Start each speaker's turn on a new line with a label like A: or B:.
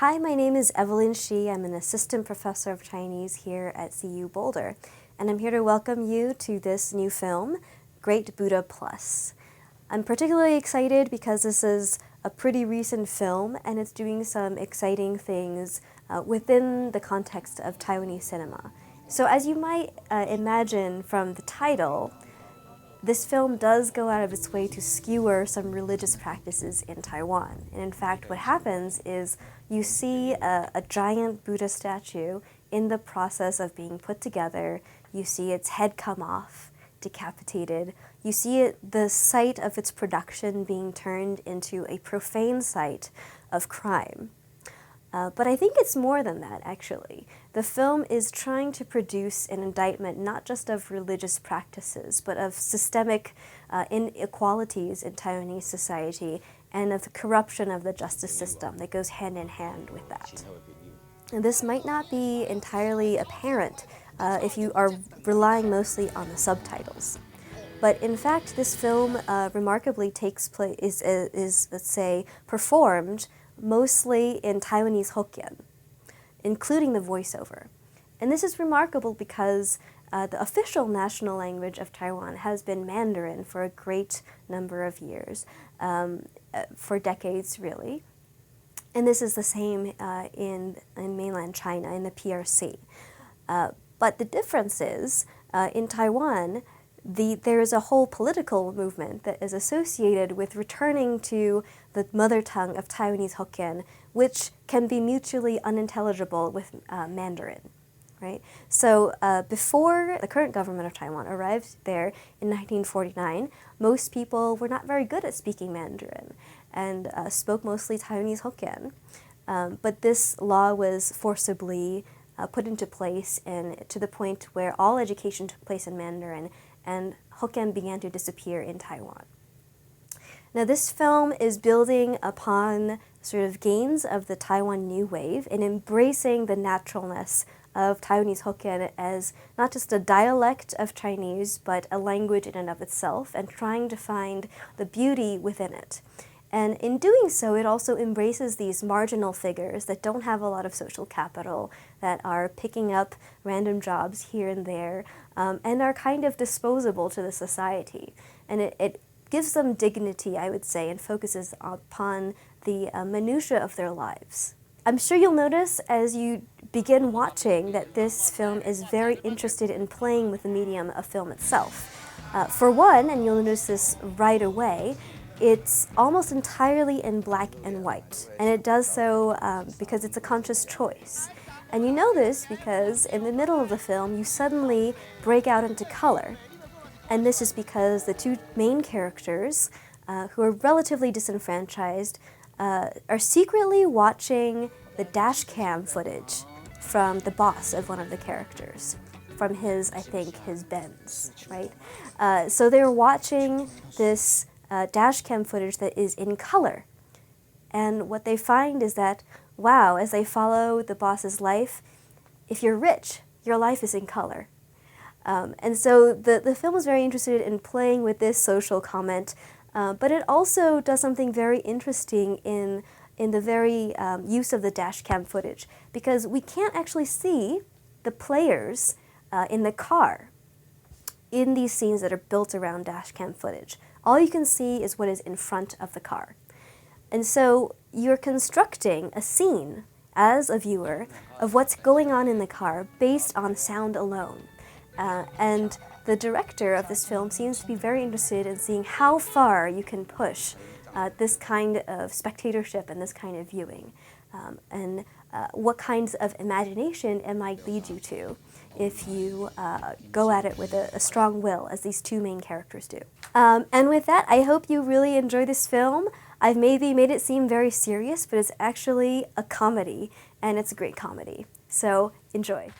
A: Hi, my name is Evelyn Shih. I'm an assistant professor of Chinese here at CU Boulder, and I'm here to welcome you to this new film, Great Buddha Plus. I'm particularly excited because this is a pretty recent film and it's doing some exciting things within the context of Taiwanese cinema. So as you might imagine from the title, this film does go out of its way to skewer some religious practices in Taiwan. And in fact, what happens is you see a giant Buddha statue in the process of being put together. You see its head come off, decapitated. You see the site of its production being turned into a profane site of crime. But I think it's more than that, actually. The film is trying to produce an indictment not just of religious practices, but of systemic inequalities in Taiwanese society and of the corruption of the justice system that goes hand in hand with that. And this might not be entirely apparent if you are relying mostly on the subtitles. But in fact, this film remarkably takes place, is, let's say, performed mostly in Taiwanese Hokkien, including the voiceover. And this is remarkable because the official national language of Taiwan has been Mandarin for a great number of years, for decades really. And this is the same in mainland China, in the PRC. But the difference is, in Taiwan, there is a whole political movement that is associated with returning to the mother tongue of Taiwanese Hokkien, which can be mutually unintelligible with Mandarin, right? So before the current government of Taiwan arrived there in 1949, most people were not very good at speaking Mandarin and spoke mostly Taiwanese Hokkien. But this law was forcibly put into place and to the point where all education took place in Mandarin and Hokkien began to disappear in Taiwan. Now this film is building upon sort of gains of the Taiwan New Wave and embracing the naturalness of Taiwanese Hokkien as not just a dialect of Chinese, but a language in and of itself, and trying to find the beauty within it. And in doing so, it also embraces these marginal figures that don't have a lot of social capital, that are picking up random jobs here and there, and are kind of disposable to the society. And it gives them dignity, I would say, and focuses upon the minutiae of their lives. I'm sure you'll notice as you begin watching that this film is very interested in playing with the medium of film itself. For one, and you'll notice this right away, it's almost entirely in black and white, and it does so because it's a conscious choice. And you know this because in the middle of the film you suddenly break out into color. And this is because the two main characters, who are relatively disenfranchised, are secretly watching the dash cam footage from the boss of one of the characters, from his, I think, his Benz, right? So they're watching this dash cam footage that is in color. And what they find is that, wow, as they follow the boss's life, if you're rich, your life is in color. And so the film is very interested in playing with this social comment, but it also does something very interesting in the very use of the dash cam footage, because we can't actually see the players in the car in these scenes that are built around dash cam footage. All you can see is what is in front of the car. And so you're constructing a scene as a viewer of what's going on in the car based on sound alone. And the director of this film seems to be very interested in seeing how far you can push this kind of spectatorship and this kind of viewing, and what kinds of imagination it might lead you to if you go at it with a strong will, as these two main characters do. And with that, I hope you really enjoy this film. I've maybe made it seem very serious, but it's actually a comedy, and it's a great comedy. So enjoy.